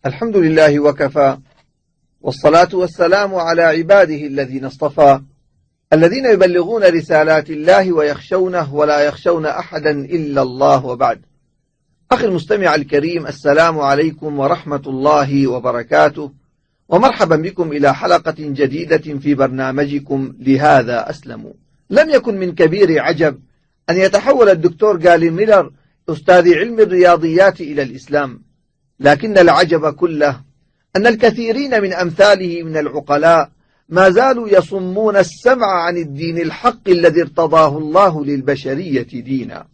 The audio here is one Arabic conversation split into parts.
الحمد لله وكفى، والصلاة والسلام على عباده الذين اصطفى، الذين يبلغون رسالات الله ويخشونه ولا يخشون أحدا إلا الله. وبعد. أخي المستمع الكريم، السلام عليكم ورحمة الله وبركاته، ومرحبا بكم إلى حلقة جديدة في برنامجكم لهذا أسلم. لم يكن من كبير عجب أن يتحول الدكتور جاري ميلر أستاذ علم الرياضيات إلى الإسلام، لكن العجب كله أن الكثيرين من أمثاله من العقلاء ما زالوا يصمون السمع عن الدين الحق الذي ارتضاه الله للبشرية دينا.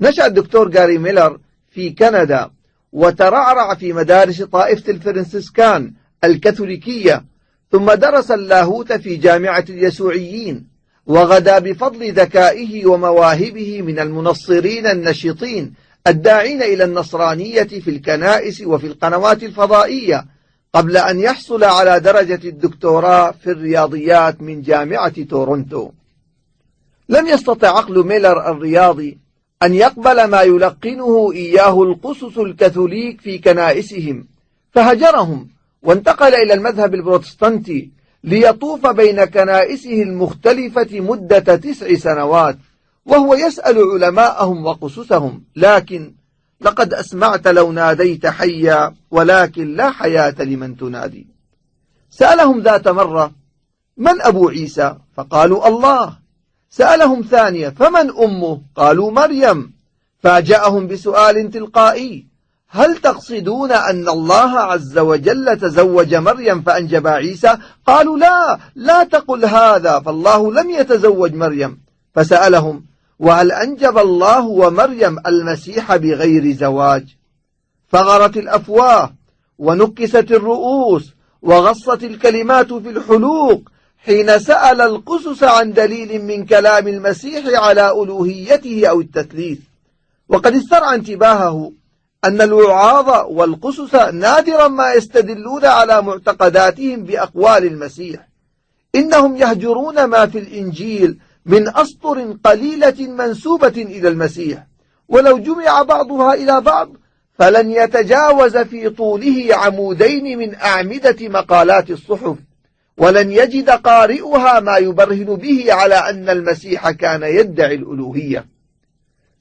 نشأ الدكتور جاري ميلر في كندا، وترعرع في مدارس طائفة الفرنسيسكان الكاثوليكية، ثم درس اللاهوت في جامعة اليسوعيين، وغدا بفضل ذكائه ومواهبه من المنصرين النشيطين الداعين إلى النصرانية في الكنائس وفي القنوات الفضائية، قبل أن يحصل على درجة الدكتوراه في الرياضيات من جامعة تورونتو. لم يستطع عقل ميلر الرياضي أن يقبل ما يلقنه إياه القسس الكاثوليك في كنائسهم، فهجرهم وانتقل إلى المذهب البروتستانتي ليطوف بين كنائسه المختلفة مدة 9 سنوات، وهو يسأل علماءهم وقسسهم: لكن لقد أسمعت لو ناديت حيا، ولكن لا حياة لمن تنادي. سألهم ذات مرة: من أبو عيسى؟ فقالوا: الله. سألهم ثانية: فمن أمه؟ قالوا: مريم. فاجأهم بسؤال تلقائي: هل تقصدون أن الله عز وجل تزوج مريم فأنجب عيسى؟ قالوا: لا تقل هذا، فالله لم يتزوج مريم. فسألهم: وهل أنجب الله ومريم المسيح بغير زواج؟ فغرت الأفواه ونكست الرؤوس وغصت الكلمات في الحلوق حين سأل القسس عن دليل من كلام المسيح على ألوهيته أو التثليث. وقد استرعى انتباهه أن الوعاظ والقسس نادرا ما يستدلون على معتقداتهم بأقوال المسيح، إنهم يهجرون ما في الإنجيل من أسطر قليلة منسوبة إلى المسيح، ولو جمع بعضها إلى بعض فلن يتجاوز في طوله عمودين من أعمدة مقالات الصحف، ولن يجد قارئها ما يبرهن به على أن المسيح كان يدعي الألوهية.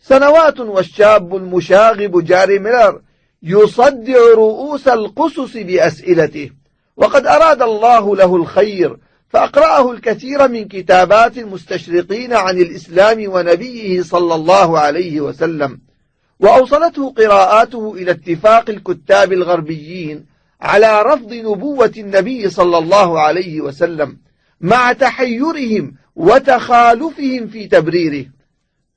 سنوات والشاب المشاغب جاري ميلر يصدع رؤوس القسس بأسئلته، وقد أراد الله له الخير فأقرأه الكثير من كتابات المستشرقين عن الإسلام ونبيه صلى الله عليه وسلم، وأوصلته قراءاته إلى اتفاق الكتاب الغربيين على رفض نبوة النبي صلى الله عليه وسلم، مع تحيرهم وتخالفهم في تبريره.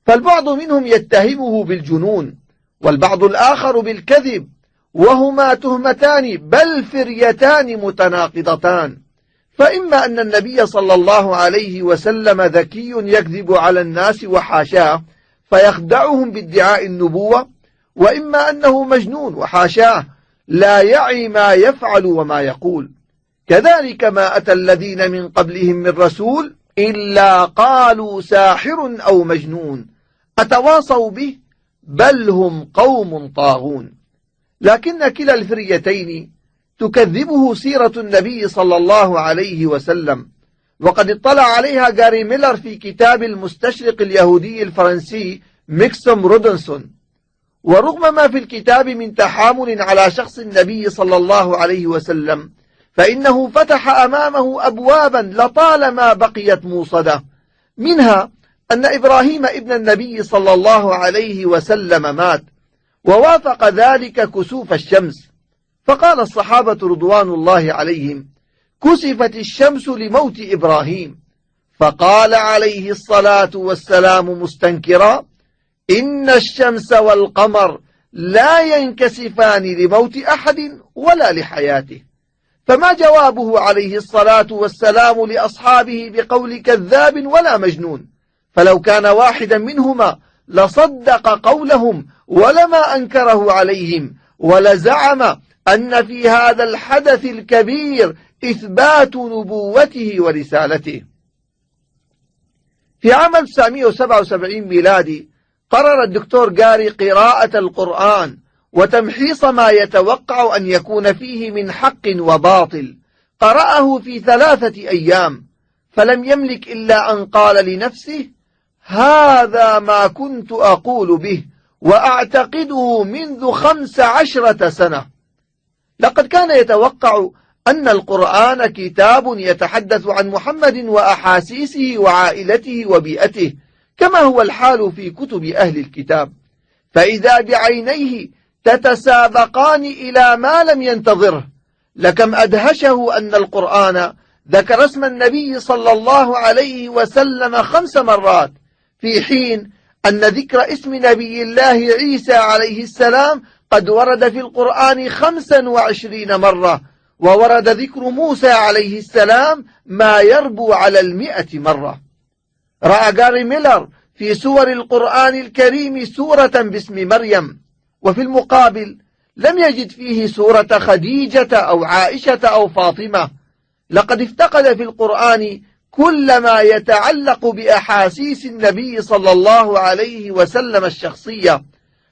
فالبعض منهم يتهمه بالجنون، والبعض الآخر بالكذب، وهما تهمتان بل فريتان متناقضتان. فإما أن النبي صلى الله عليه وسلم ذكي يكذب على الناس وحاشاه فيخدعهم بادعاء النبوة، وإما أنه مجنون وحاشاه لا يعي ما يفعل وما يقول. كذلك ما أتى الذين من قبلهم من رسول إلا قالوا ساحر أو مجنون أتواصوا به بل هم قوم طاغون. لكن كلا الفريتين تكذبه سيرة النبي صلى الله عليه وسلم، وقد اطلع عليها جاري ميلر في كتاب المستشرق اليهودي الفرنسي ميكسوم رودنسون. ورغم ما في الكتاب من تحامل على شخص النبي صلى الله عليه وسلم، فإنه فتح أمامه أبوابا لطالما بقيت موصدة، منها أن إبراهيم ابن النبي صلى الله عليه وسلم مات، ووافق ذلك كسوف الشمس، فقال الصحابة رضوان الله عليهم: كسفت الشمس لموت إبراهيم، فقال عليه الصلاة والسلام مستنكرا: إن الشمس والقمر لا ينكسفان لموت أحد ولا لحياته. فما جوابه عليه الصلاة والسلام لأصحابه بقول كذاب ولا مجنون؟ فلو كان واحدا منهما لصدق قولهم ولما أنكره عليهم، ولزعم أن في هذا الحدث الكبير إثبات نبوته ورسالته. في عام 1977 ميلادي قرر الدكتور جاري قراءة القرآن، وتمحيص ما يتوقع أن يكون فيه من حق وباطل. قرأه في 3 أيام، فلم يملك إلا أن قال لنفسه: هذا ما كنت أقول به وأعتقده منذ 15 سنة. لقد كان يتوقع أن القرآن كتاب يتحدث عن محمد وأحاسيسه وعائلته وبيئته، كما هو الحال في كتب أهل الكتاب، فإذا بعينيه تتسابقان إلى ما لم ينتظره. لكم أدهشه أن القرآن ذكر اسم النبي صلى الله عليه وسلم 5 مرات، في حين أن ذكر اسم نبي الله عيسى عليه السلام قد ورد في القرآن 25 مرة، وورد ذكر موسى عليه السلام ما يربو على 100 مرة. رأى غاري ميلر في سور القرآن الكريم سورة باسم مريم، وفي المقابل لم يجد فيه سورة خديجة أو عائشة أو فاطمة. لقد افتقد في القرآن كل ما يتعلق بأحاسيس النبي صلى الله عليه وسلم الشخصية،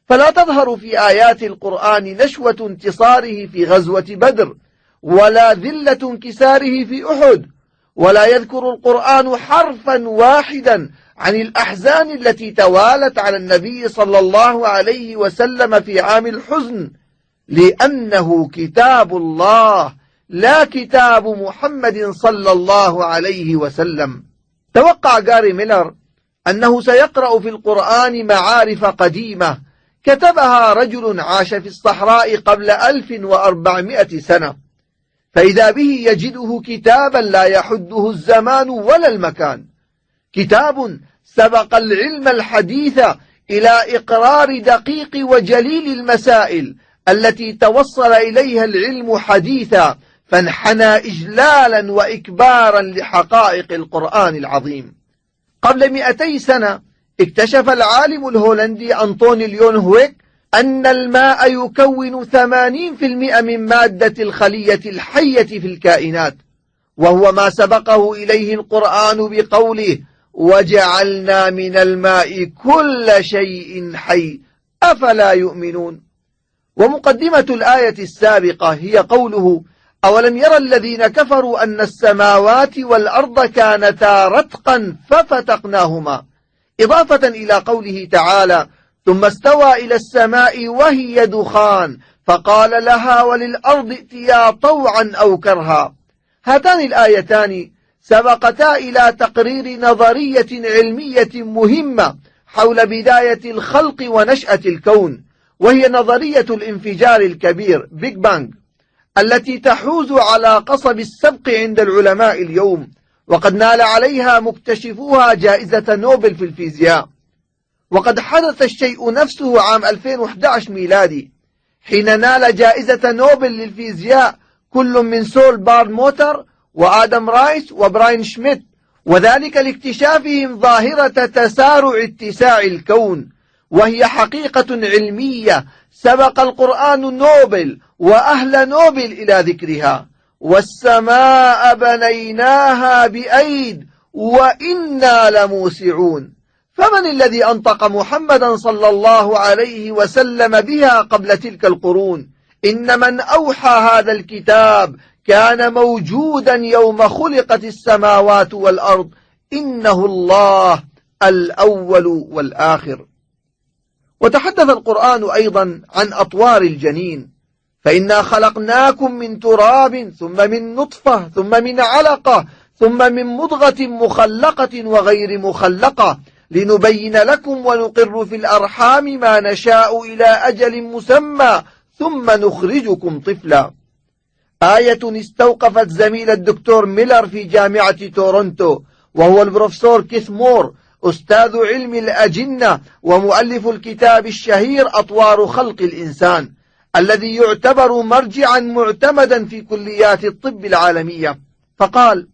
فلا تظهر في آيات القرآن نشوة انتصاره في غزوة بدر، ولا ذلة انكساره في أحد، ولا يذكر القرآن حرفا واحدا عن الأحزان التي توالت على النبي صلى الله عليه وسلم في عام الحزن، لأنه كتاب الله لا كتاب محمد صلى الله عليه وسلم. توقع غاري ميلر أنه سيقرأ في القرآن معارف قديمة كتبها رجل عاش في الصحراء قبل 1400 سنة، فإذا به يجده كتابا لا يحده الزمان ولا المكان، كتاب سبق العلم الحديث إلى إقرار دقيق وجليل المسائل التي توصل إليها العلم حديثا، فانحنى إجلالا وإكبارا لحقائق القرآن العظيم. قبل 200 سنة اكتشف العالم الهولندي أنطوني ليون هويك أن الماء يكون 80% من مادة الخلية الحية في الكائنات، وهو ما سبقه إليه القرآن بقوله: وجعلنا من الماء كل شيء حي أفلا يؤمنون. ومقدمة الآية السابقة هي قوله: أولم يرى الذين كفروا أن السماوات والأرض كانتا رتقا ففتقناهما، إضافة إلى قوله تعالى: ثم استوى إلى السماء وهي دخان فقال لها وللأرض ائتيا طوعا أو كرها. هاتان الآيتان سبقتا إلى تقرير نظرية علمية مهمة حول بداية الخلق ونشأة الكون، وهي نظرية الانفجار الكبير بيج بانج، التي تحوز على قصب السبق عند العلماء اليوم، وقد نال عليها مكتشفوها جائزة نوبل في الفيزياء. وقد حدث الشيء نفسه عام 2011 ميلادي، حين نال جائزة نوبل للفيزياء كل من سول بارد موتر وآدم رايس وبراين شميت، وذلك لاكتشافهم ظاهرة تسارع اتساع الكون، وهي حقيقة علمية سبق القرآن نوبل وأهل نوبل إلى ذكرها. والسماء بنيناها بأيد وإنا لموسعون. فمن الذي أنطق محمدا صلى الله عليه وسلم بها قبل تلك القرون؟ إن من أوحى هذا الكتاب كان موجودا يوم خلقت السماوات والأرض، إنه الله الأول والآخر. وتحدث القرآن أيضا عن أطوار الجنين: فإنا خلقناكم من تراب ثم من نطفة ثم من علقة ثم من مضغة مخلقة وغير مخلقة لنبين لكم ونقر في الأرحام ما نشاء إلى أجل مسمى ثم نخرجكم طفلا. آية استوقفت زميل الدكتور ميلر في جامعة تورونتو، وهو البروفيسور كيث مور، أستاذ علم الأجنة ومؤلف الكتاب الشهير أطوار خلق الإنسان، الذي يعتبر مرجعا معتمدا في كليات الطب العالمية. فقال: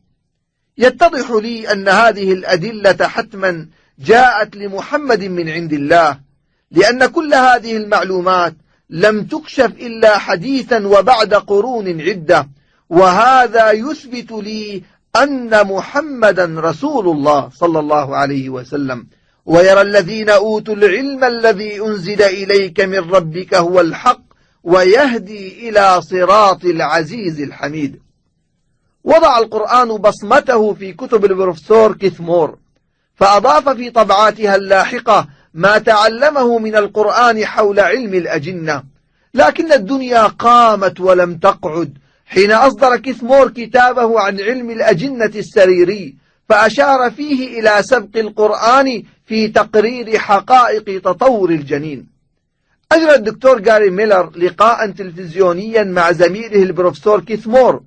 يتضح لي أن هذه الأدلة حتما جاءت لمحمد من عند الله، لأن كل هذه المعلومات لم تكشف إلا حديثا وبعد قرون عدة، وهذا يثبت لي أن محمدا رسول الله صلى الله عليه وسلم، ويرى الذين أوتوا العلم الذي أنزل إليك من ربك هو الحق ويهدي إلى صراط العزيز الحميد. وضع القرآن بصمته في كتب البروفيسور كيث مور، فأضاف في طبعاتها اللاحقة ما تعلمه من القرآن حول علم الأجنة. لكن الدنيا قامت ولم تقعد حين أصدر كيث مور كتابه عن علم الأجنة السريري، فأشار فيه إلى سبق القرآن في تقرير حقائق تطور الجنين. أجرى الدكتور غاري ميلر لقاء تلفزيونيا مع زميله البروفيسور كيث مور،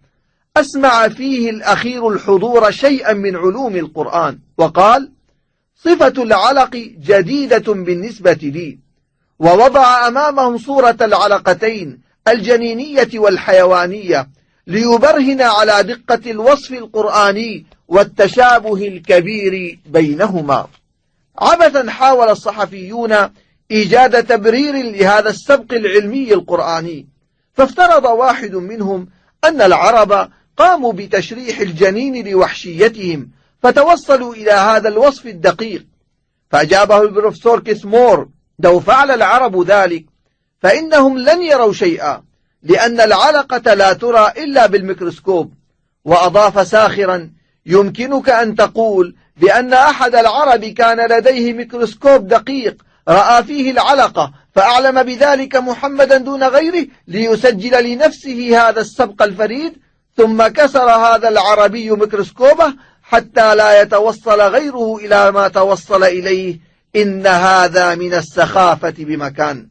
أسمع فيه الأخير الحضور شيئا من علوم القرآن، وقال: صفة العلق جديدة بالنسبة لي، ووضع أمامهم صورة العلقتين الجنينية والحيوانية ليبرهن على دقة الوصف القرآني والتشابه الكبير بينهما. عبثا حاول الصحفيون إيجاد تبرير لهذا السبق العلمي القرآني، فافترض واحد منهم أن العرب قاموا بتشريح الجنين لوحشيتهم فتوصلوا إلى هذا الوصف الدقيق، فأجابه البروفيسور كيث مور: لو فعل العرب ذلك فإنهم لن يروا شيئا، لأن العلقة لا ترى إلا بالميكروسكوب. وأضاف ساخرا: يمكنك أن تقول بأن أحد العرب كان لديه ميكروسكوب دقيق رأى فيه العلقة فأعلم بذلك محمدا دون غيره ليسجل لنفسه هذا السبق الفريد، ثم كسر هذا العربي ميكروسكوبه حتى لا يتوصل غيره إلى ما توصل إليه. إن هذا من السخافة بمكان.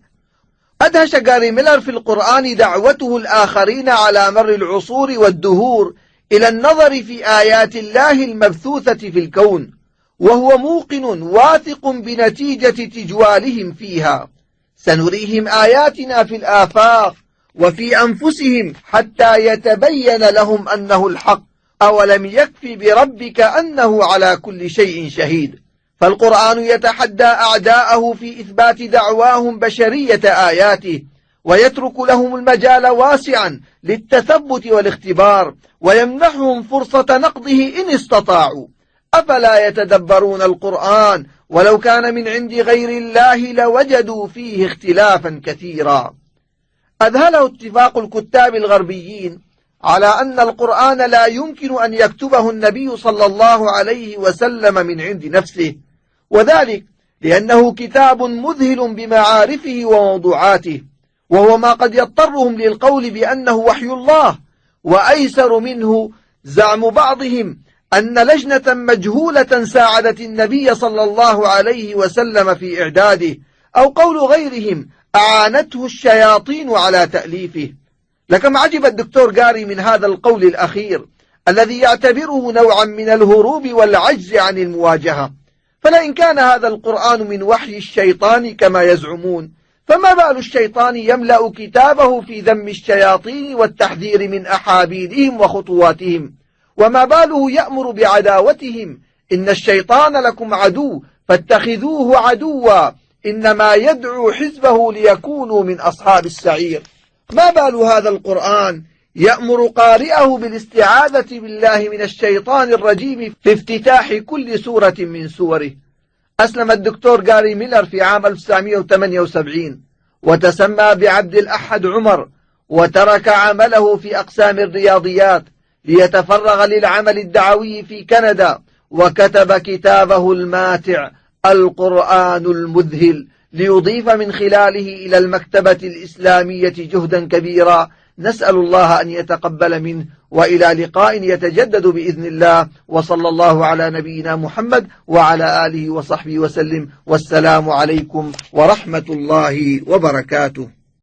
أدهش غاري ميلر في القرآن دعوته الآخرين على مر العصور والدهور إلى النظر في آيات الله المبثوثة في الكون، وهو موقن واثق بنتيجة تجوالهم فيها. سنريهم آياتنا في الآفاق وفي أنفسهم حتى يتبين لهم أنه الحق، أولم يكف بربك أنه على كل شيء شهيد. فالقرآن يتحدى أعداءه في إثبات دعواهم بشرية آياته، ويترك لهم المجال واسعا للتثبت والاختبار، ويمنحهم فرصة نقضه إن استطاعوا. أفلا يتدبرون القرآن ولو كان من عند غير الله لوجدوا فيه اختلافا كثيرا. أذهله اتفاق الكتاب الغربيين على أن القرآن لا يمكن أن يكتبه النبي صلى الله عليه وسلم من عند نفسه، وذلك لأنه كتاب مذهل بمعارفه وموضوعاته، وهو ما قد يضطرهم للقول بأنه وحي الله. وأيسر منه زعم بعضهم أن لجنة مجهولة ساعدت النبي صلى الله عليه وسلم في إعداده، أو قول غيرهم أعانته الشياطين على تأليفه. لكم عجب الدكتور غاري من هذا القول الأخير الذي يعتبره نوعا من الهروب والعجز عن المواجهة. فلئن كان هذا القرآن من وحي الشيطان كما يزعمون، فما بال الشيطان يملأ كتابه في ذم الشياطين والتحذير من أحابيلهم وخطواتهم؟ وما باله يأمر بعداوتهم؟ إن الشيطان لكم عدو فاتخذوه عدوا، إنما يدعو حزبه ليكونوا من أصحاب السعير. ما بال هذا القرآن يأمر قارئه بالاستعاذة بالله من الشيطان الرجيم في افتتاح كل سورة من سوره؟ أسلم الدكتور غاري ميلر في عام 1978 وتسمى بعبد الأحد عمر، وترك عمله في أقسام الرياضيات ليتفرغ للعمل الدعوي في كندا، وكتب كتابه الماتع القرآن المذهل ليضيف من خلاله إلى المكتبة الإسلامية جهدا كبيرا. نسأل الله أن يتقبل منه، وإلى لقاء يتجدد بإذن الله، وصلى الله على نبينا محمد وعلى آله وصحبه وسلم، والسلام عليكم ورحمة الله وبركاته.